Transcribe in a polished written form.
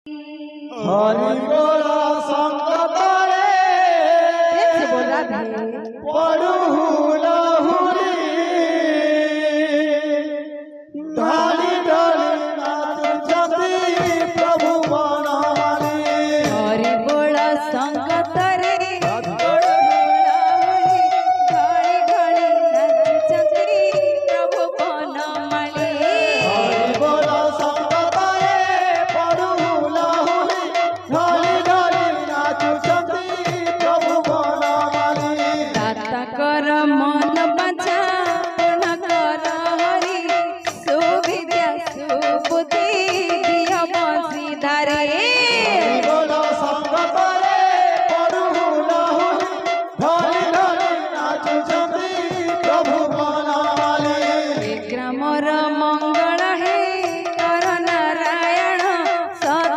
हरि बोल संगतरे पड़ू लहुरी ढाली ढाली नाचुछंती प्रभु बनमाली। हरि बोल संगतरे मन बचा पूर्ण कर हरि सुविद्या सुबुद्धि दिया बंशीधारे।